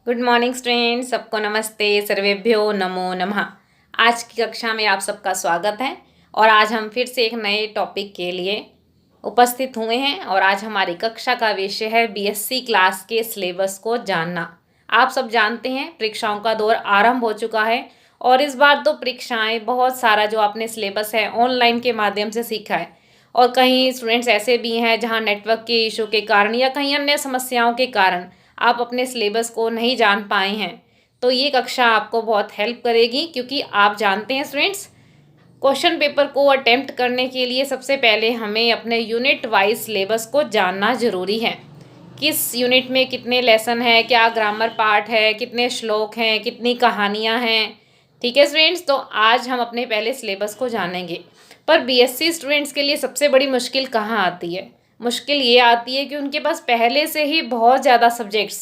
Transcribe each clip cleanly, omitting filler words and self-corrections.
Good morning student, सबको नमस्ते, सर्वेभ्यो नमो नमः। आज की कक्षा में आप सबका स्वागत है और आज हम फिर से एक नए टॉपिक के लिए उपस्थित हुए हैं और आज हमारी कक्षा का विषय है बीएससी क्लास के सिलेबस को जानना। आप सब जानते हैं परीक्षाओं का दौर आरंभ हो चुका है और इस बार तो परीक्षाएं बहुत सारा जो आपने सिलेबस है ऑनलाइन के माध्यम से सीखा है और कहीं स्टूडेंट्स ऐसे भी हैं जहां नेटवर्क के इशू के कारण या कहीं अन्य समस्याओं के कारण आप अपने सिलेबस को नहीं जान पाए हैं। तो ये कक्षा आपको बहुत हेल्प करेगी क्योंकि आप जानते हैं स्टूडेंट्स, क्वेश्चन पेपर को अटेम्प्ट करने के लिए सबसे पहले हमें अपने यूनिट वाइज सिलेबस को जानना ज़रूरी है। किस यूनिट में कितने लेसन है, क्या ग्रामर पार्ट है, कितने श्लोक हैं, कितनी कहानियाँ हैं। ठीक है स्टूडेंट्स, तो आज हम अपने पहले सिलेबस को जानेंगे। पर बीएससी स्टूडेंट्स के लिए सबसे बड़ी मुश्किल कहाँ आती है? मुश्किल ये आती है कि उनके पास पहले से ही बहुत ज़्यादा सब्जेक्ट्स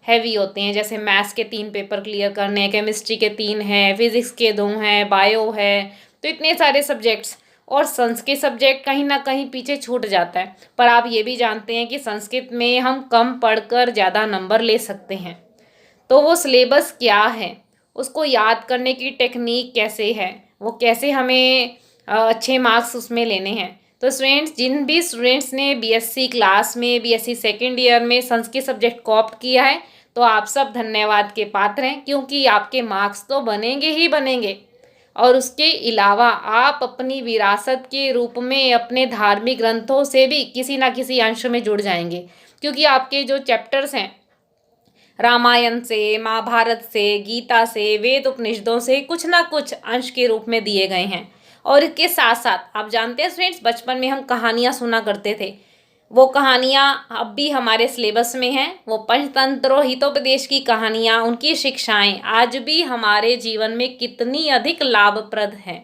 हैवी होते हैं। जैसे मैथ्स के 3 पेपर क्लियर करने हैं, केमिस्ट्री के 3 हैं, फिजिक्स के 2 हैं, बायो है। तो इतने सारे सब्जेक्ट्स और संस्कृत सब्जेक्ट कहीं ना कहीं पीछे छूट जाता है। पर आप ये भी जानते हैं कि संस्कृत में हम कम पढ़कर ज़्यादा नंबर ले सकते हैं। तो वो सिलेबस क्या है, उसको याद करने की टेक्निक कैसे है, वो कैसे हमें अच्छे मार्क्स उसमें लेने हैं। तो स्टूडेंट्स, जिन भी स्टूडेंट्स ने बीएससी क्लास में, बीएससी सेकेंड ईयर में संस्कृत सब्जेक्ट को ऑप्ट किया है, तो आप सब धन्यवाद के पात्र हैं क्योंकि आपके मार्क्स तो बनेंगे ही बनेंगे। और उसके अलावा आप अपनी विरासत के रूप में अपने धार्मिक ग्रंथों से भी किसी ना किसी अंश में जुड़ जाएंगे क्योंकि आपके जो चैप्टर्स हैं रामायण से, महाभारत से, गीता से, वेद उपनिषदों से कुछ ना कुछ अंश के रूप में दिए गए हैं। और इसके साथ साथ आप जानते हैं स्टूडेंट्स, बचपन में हम कहानियाँ सुना करते थे। वो कहानियाँ अब भी हमारे सिलेबस में हैं। वो पंचतंत्र हितोपदेश की कहानियाँ, उनकी शिक्षाएं आज भी हमारे जीवन में कितनी अधिक लाभप्रद हैं।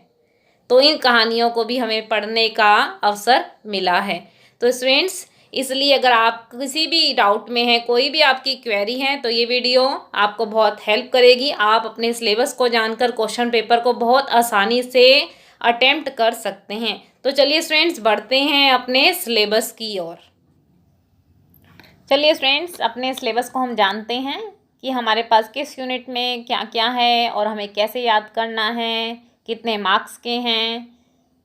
तो इन कहानियों को भी हमें पढ़ने का अवसर मिला है। तो स्टूडेंट्स, इसलिए अगर आप किसी भी डाउट में हैं, कोई भी आपकी क्वेरी है, तो ये वीडियो आपको बहुत हेल्प करेगी। आप अपने सिलेबस को जानकर क्वेश्चन पेपर को बहुत आसानी से अटेम्प्ट कर सकते हैं। तो चलिए स्टूडेंट्स, बढ़ते हैं अपने सिलेबस की ओर। चलिए स्टूडेंट्स, अपने सिलेबस को हम जानते हैं कि हमारे पास किस यूनिट में क्या क्या है और हमें कैसे याद करना है, कितने मार्क्स के हैं।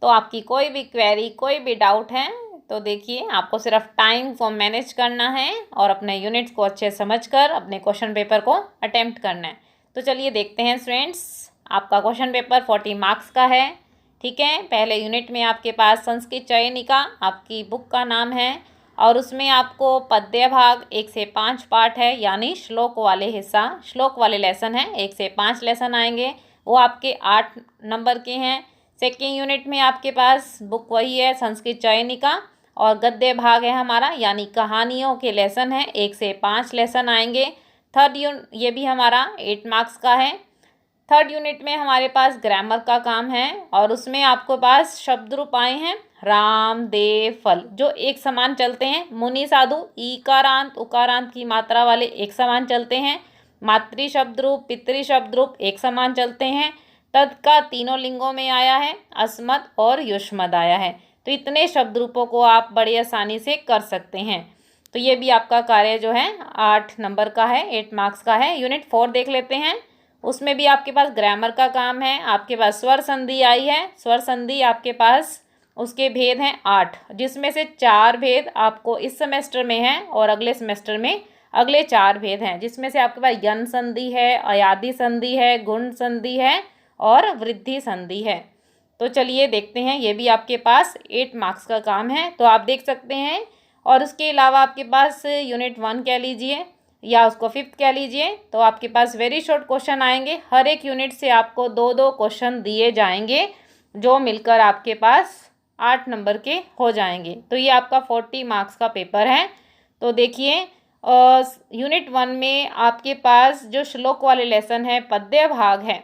तो आपकी कोई भी क्वेरी, कोई भी डाउट है तो देखिए, आपको सिर्फ टाइम को मैनेज करना है और अपने यूनिट्स को अच्छे समझकर अपने क्वेश्चन पेपर को अटेम्प्ट करना है। तो चलिए देखते हैं स्टूडेंट्स, आपका क्वेश्चन पेपर 40 मार्क्स का है। ठीक है, पहले यूनिट में आपके पास संस्कृत चयनिका आपकी बुक का नाम है और उसमें आपको पद्य भाग 1 से 5 पार्ट है, यानी श्लोक वाले हिस्सा, श्लोक वाले लेसन है। 1 से 5 लेसन आएंगे, वो आपके 8 नंबर के हैं। सेकेंड यूनिट में आपके पास बुक वही है, संस्कृत चयनिका, और गद्य भाग है हमारा, यानी कहानियों के लेसन है। 1 से 5 लेसन आएंगे। ये भी हमारा 8 मार्क्स का है। थर्ड यूनिट में हमारे पास ग्रामर का काम है और उसमें आपको पास शब्द रूप आए हैं राम, देव, फल, जो एक समान चलते हैं। मुनि, साधु, ईकारांत उकारांत की मात्रा वाले एक समान चलते हैं। मातृ शब्द रूप, पितृ शब्द रूप एक समान चलते हैं। तद का तीनों लिंगों में आया है, अस्मद और युष्मद आया है। तो इतने शब्द रूपों को आप बड़ी आसानी से कर सकते हैं। तो ये भी आपका कार्य जो है 8 नंबर का है, 8 मार्क्स का है। यूनिट 4 देख लेते हैं। उसमें भी आपके पास ग्रामर का काम है। आपके पास स्वर संधि आई है। स्वर संधि आपके पास, उसके भेद हैं 8, जिसमें से 4 भेद आपको इस सेमेस्टर में हैं और अगले सेमेस्टर में अगले 4 भेद हैं, जिसमें से आपके पास यन संधि है, अयादि संधि है, गुण संधि है और वृद्धि संधि है। तो चलिए देखते हैं, ये भी आपके पास 8 मार्क्स का काम है, तो आप देख सकते हैं। और उसके अलावा आपके पास यूनिट 1 कह लीजिए या उसको 5th कह लीजिए, तो आपके पास वेरी शॉर्ट क्वेश्चन आएंगे। हर एक यूनिट से आपको 2-2 क्वेश्चन दिए जाएंगे, जो मिलकर आपके पास 8 नंबर के हो जाएंगे। तो ये आपका 40 मार्क्स का पेपर है। तो देखिए, यूनिट 1 में आपके पास जो श्लोक वाले लेसन है, पद्य भाग है,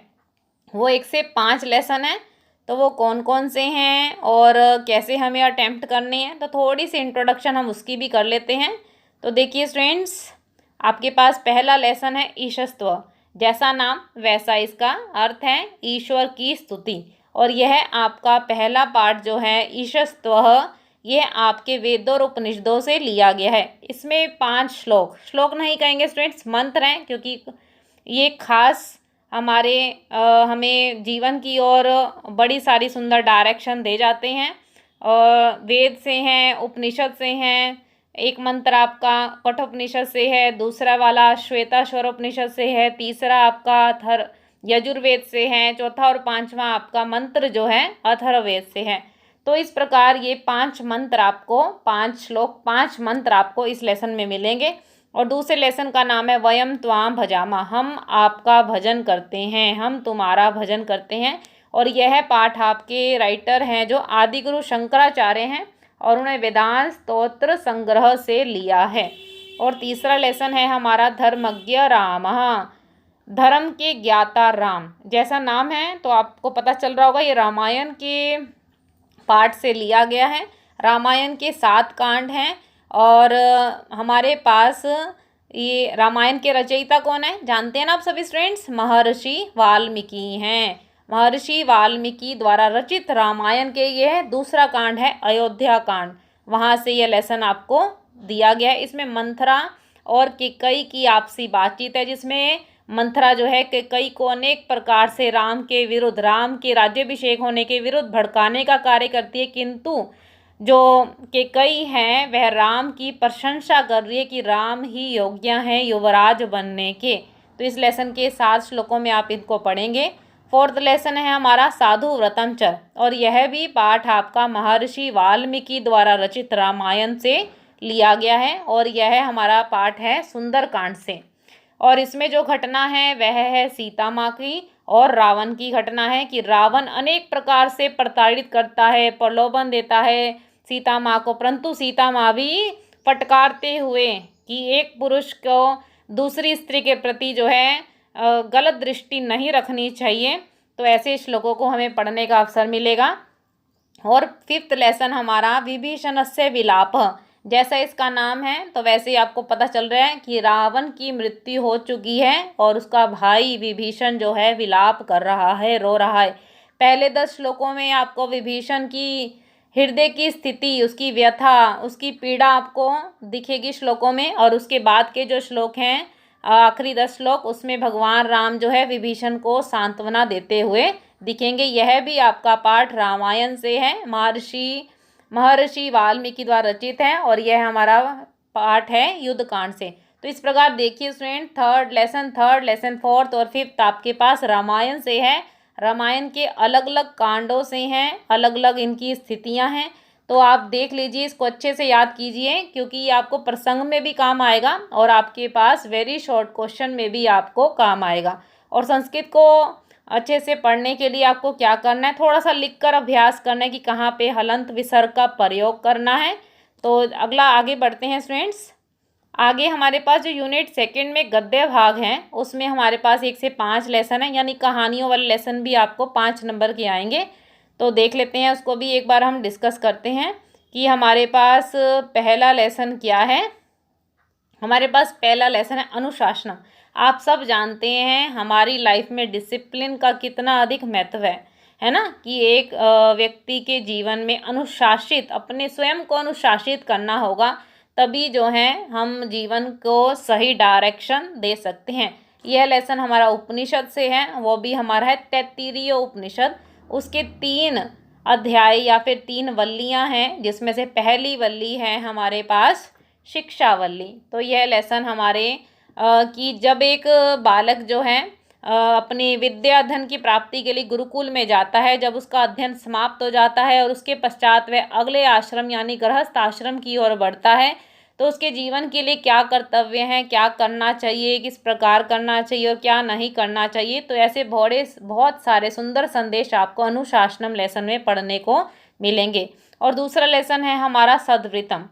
वो 1 से 5 लेसन है। तो वो कौन कौन से हैं और कैसे हमें अटेम्प्ट करने हैं, तो थोड़ी सी इंट्रोडक्शन हम उसकी भी कर लेते हैं। तो देखिए स्टूडेंट्स, आपके पास पहला लेसन है ईशस्त्व। जैसा नाम वैसा इसका अर्थ है, ईश्वर की स्तुति। और यह आपका पहला पार्ट जो है ईशस्त्व, ये आपके वेदों और उपनिषदों से लिया गया है। इसमें 5 श्लोक नहीं कहेंगे स्टूडेंट्स, मंत्र हैं, क्योंकि ये खास हमारे हमें जीवन की ओर बड़ी सारी सुंदर डायरेक्शन दे जाते हैं। वेद से हैं, उपनिषद से हैं। एक मंत्र आपका कठोपनिषद से है, दूसरा वाला श्वेताश्वरोपनिषद से है, तीसरा आपका यजुर्वेद से है, चौथा और पांचवा आपका मंत्र जो है अथर्ववेद से है। तो इस प्रकार ये 5 मंत्र आपको, 5 श्लोक, 5 मंत्र आपको इस लेसन में मिलेंगे। और दूसरे लेसन का नाम है वयम त्वाम भजामा, हम आपका भजन करते हैं, हम तुम्हारा भजन करते हैं। और यह पाठ आपके राइटर हैं जो आदिगुरु शंकराचार्य हैं, और उन्हें वेदांत स्तोत्र संग्रह से लिया है। और तीसरा लेसन है हमारा धर्मज्ञ राम, धर्म के ज्ञाता राम, जैसा नाम है तो आपको पता चल रहा होगा ये रामायण के पाठ से लिया गया है। रामायण के 7 कांड हैं, और हमारे पास ये रामायण के रचयिता कौन है जानते हैं ना आप सभी स्टूडेंट्स, महर्षि वाल्मीकि हैं। महर्षि वाल्मीकि द्वारा रचित रामायण के ये दूसरा कांड है अयोध्या कांड, वहाँ से ये लेसन आपको दिया गया है। इसमें मंथरा और कैकेयी की आपसी बातचीत है, जिसमें मंथरा जो है कैकेयी को अनेक प्रकार से राम के विरुद्ध, राम के राज्याभिषेक होने के विरुद्ध भड़काने का कार्य करती है, किंतु जो कैकेयी हैं वह राम की प्रशंसा कर रही है कि राम ही योग्य हैं युवराज बनने के। तो इस लेसन के 7 श्लोकों में आप इनको पढ़ेंगे। 4th लेसन है हमारा साधु व्रतमचर, और यह भी पाठ आपका महर्षि वाल्मीकि द्वारा रचित रामायण से लिया गया है, और यह हमारा पाठ है सुंदरकांड से। और इसमें जो घटना है वह है सीता माँ की और रावण की घटना है, कि रावण अनेक प्रकार से प्रताड़ित करता है, प्रलोभन देता है सीता माँ को, परंतु सीता माँ भी फटकारते हुए कि एक पुरुष को दूसरी स्त्री के प्रति जो है गलत दृष्टि नहीं रखनी चाहिए। तो ऐसे श्लोकों को हमें पढ़ने का अवसर मिलेगा। और 5th लेसन हमारा विभीषणस्य विलाप, जैसा इसका नाम है तो वैसे ही आपको पता चल रहा है कि रावण की मृत्यु हो चुकी है और उसका भाई विभीषण जो है विलाप कर रहा है, रो रहा है। पहले 10 श्लोकों में आपको विभीषण की हृदय की स्थिति, उसकी व्यथा, उसकी पीड़ा आपको दिखेगी श्लोकों में, और उसके बाद के जो श्लोक हैं आखिरी 10 श्लोक, उसमें भगवान राम जो है विभीषण को सांत्वना देते हुए दिखेंगे। यह भी आपका पाठ रामायण से है, महर्षि वाल्मीकि द्वारा रचित है, और यह हमारा पाठ है युद्ध कांड से। तो इस प्रकार देखिए स्टूडेंट, 3rd लेसन, 4th और 5th आपके पास रामायण से है। रामायण के अलग अलग कांडों से हैं, अलग अलग इनकी स्थितियां हैं। तो आप देख लीजिए, इसको अच्छे से याद कीजिए, क्योंकि ये आपको प्रसंग में भी काम आएगा और आपके पास वेरी शॉर्ट क्वेश्चन में भी आपको काम आएगा। और संस्कृत को अच्छे से पढ़ने के लिए आपको क्या करना है, थोड़ा सा लिखकर अभ्यास करना है कि कहाँ पे हलंत विसर्ग का प्रयोग करना है। तो अगला आगे बढ़ते हैं स्टूडेंट्स। आगे हमारे पास जो यूनिट 2 में गद्य भाग हैं, उसमें हमारे पास 1 से 5 लेसन है, यानी कहानियों वाले लेसन भी आपको 5 नंबर के आएंगे। तो देख लेते हैं, उसको भी एक बार हम डिस्कस करते हैं कि हमारे पास पहला लेसन क्या है। हमारे पास पहला लेसन है अनुशासन। आप सब जानते हैं हमारी लाइफ में डिसिप्लिन का कितना अधिक महत्व है ना, कि एक व्यक्ति के जीवन में अनुशासित, अपने स्वयं को अनुशासित करना होगा, तभी जो है हम जीवन को सही डायरेक्शन दे सकते हैं। यह लेसन हमारा उपनिषद से है, वो भी हमारा है तैत्तिरीय उपनिषद। उसके 3 अध्याय या फिर 3 वल्लियाँ हैं, जिसमें से पहली वल्ली है हमारे पास शिक्षावल्ली। तो यह लेसन हमारे कि जब एक बालक जो है अपनी विद्या अध्ययन की प्राप्ति के लिए गुरुकुल में जाता है, जब उसका अध्ययन समाप्त हो जाता है और उसके पश्चात वह अगले आश्रम यानी गृहस्थ आश्रम की ओर बढ़ता है, तो उसके जीवन के लिए क्या कर्तव्य हैं, क्या करना चाहिए, किस प्रकार करना चाहिए और क्या नहीं करना चाहिए। तो ऐसे बहुत सारे सुंदर संदेश आपको अनुशासनम लेसन में पढ़ने को मिलेंगे। और दूसरा लेसन है हमारा सद्वृत्तम,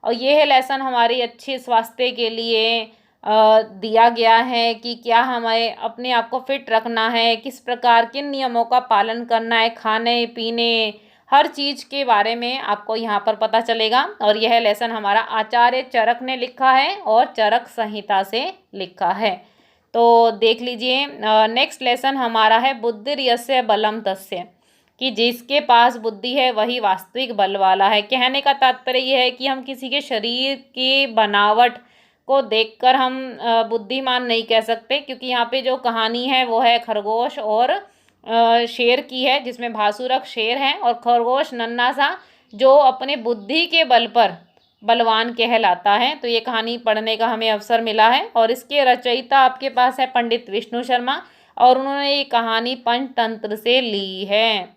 और यह लेसन हमारी अच्छी स्वास्थ्य के लिए दिया गया है कि क्या हमें अपने आप को फिट रखना है, किस प्रकार किन नियमों का पालन करना है, खाने पीने हर चीज़ के बारे में आपको यहाँ पर पता चलेगा। और यह लेसन हमारा आचार्य चरक ने लिखा है और चरक संहिता से लिखा है। तो देख लीजिए, नेक्स्ट लेसन हमारा है बुद्धिर्यस्य बलम तस्य। कि जिसके पास बुद्धि है वही वास्तविक बल वाला है। कहने का तात्पर्य यह है कि हम किसी के शरीर की बनावट को देखकर हम बुद्धिमान नहीं कह सकते, क्योंकि यहाँ पे जो कहानी है वो है खरगोश और शेर की है, जिसमें भासुरक शेर है और खरगोश नन्हा सा जो अपने बुद्धि के बल पर बलवान कहलाता है। तो ये कहानी पढ़ने का हमें अवसर मिला है और इसके रचयिता आपके पास है पंडित विष्णु शर्मा और उन्होंने ये कहानी पंचतंत्र से ली है।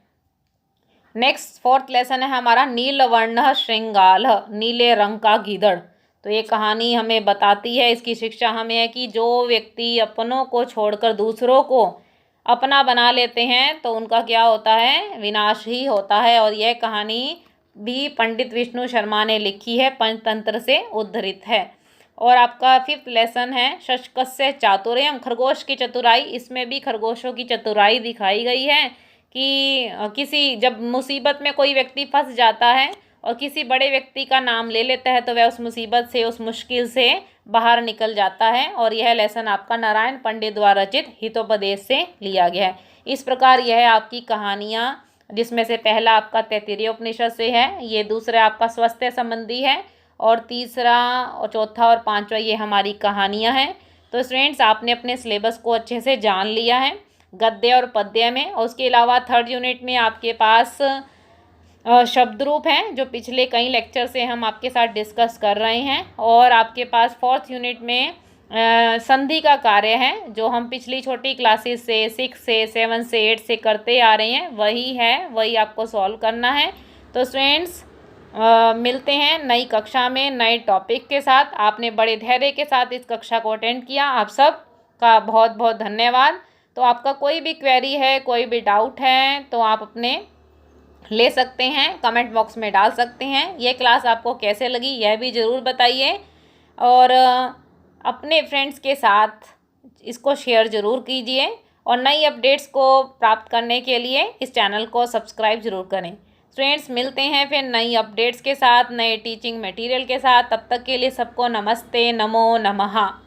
नेक्स्ट 4th लेसन है हमारा नीलवर्ण श्रृंगाल, नीले रंग का गीदड़। तो ये कहानी हमें बताती है, इसकी शिक्षा हमें है कि जो व्यक्ति अपनों को छोड़कर दूसरों को अपना बना लेते हैं तो उनका क्या होता है, विनाश ही होता है। और यह कहानी भी पंडित विष्णु शर्मा ने लिखी है, पंचतंत्र से उद्धृत है। और आपका 5th लेसन है शशकस्य चातुर्यम, खरगोश की चतुराई। इसमें भी खरगोशों की चतुराई दिखाई गई है कि किसी जब मुसीबत में कोई व्यक्ति फंस जाता है और किसी बड़े व्यक्ति का नाम ले लेता है तो वह उस मुसीबत से, उस मुश्किल से बाहर निकल जाता है। और यह लेसन आपका नारायण पंडित द्वारा रचित हितोपदेश से लिया गया है। इस प्रकार यह आपकी कहानियाँ, जिसमें से पहला आपका तैत्तिरीय उपनिषद से है, ये दूसरा आपका स्वास्थ्य संबंधी है और तीसरा और चौथा और पांचवा ये हमारी कहानियाँ हैं। तो स्टूडेंट्स, आपने अपने सिलेबस को अच्छे से जान लिया है गद्य और पद्य में। और उसके अलावा 3rd यूनिट में आपके पास शब्द रूप हैं, जो पिछले कई लेक्चर से हम आपके साथ डिस्कस कर रहे हैं। और आपके पास 4th यूनिट में संधि का कार्य है, जो हम पिछली छोटी क्लासेस से 6 से 7 से 8 से करते आ रहे हैं, वही है, वही आपको सॉल्व करना है। तो स्टूडेंट्स, मिलते हैं नई कक्षा में नए टॉपिक के साथ। आपने बड़े धैर्य के साथ इस कक्षा को अटेंड किया, आप सब का बहुत बहुत धन्यवाद। तो आपका कोई भी क्वेरी है, कोई भी डाउट है तो आप अपने ले सकते हैं, कमेंट बॉक्स में डाल सकते हैं। ये क्लास आपको कैसे लगी यह भी ज़रूर बताइए और अपने फ्रेंड्स के साथ इसको शेयर ज़रूर कीजिए। और नई अपडेट्स को प्राप्त करने के लिए इस चैनल को सब्सक्राइब ज़रूर करें। फ्रेंड्स, मिलते हैं फिर नई अपडेट्स के साथ, नए टीचिंग मटेरियल के साथ। तब तक के लिए सबको नमस्ते, नमो नमः।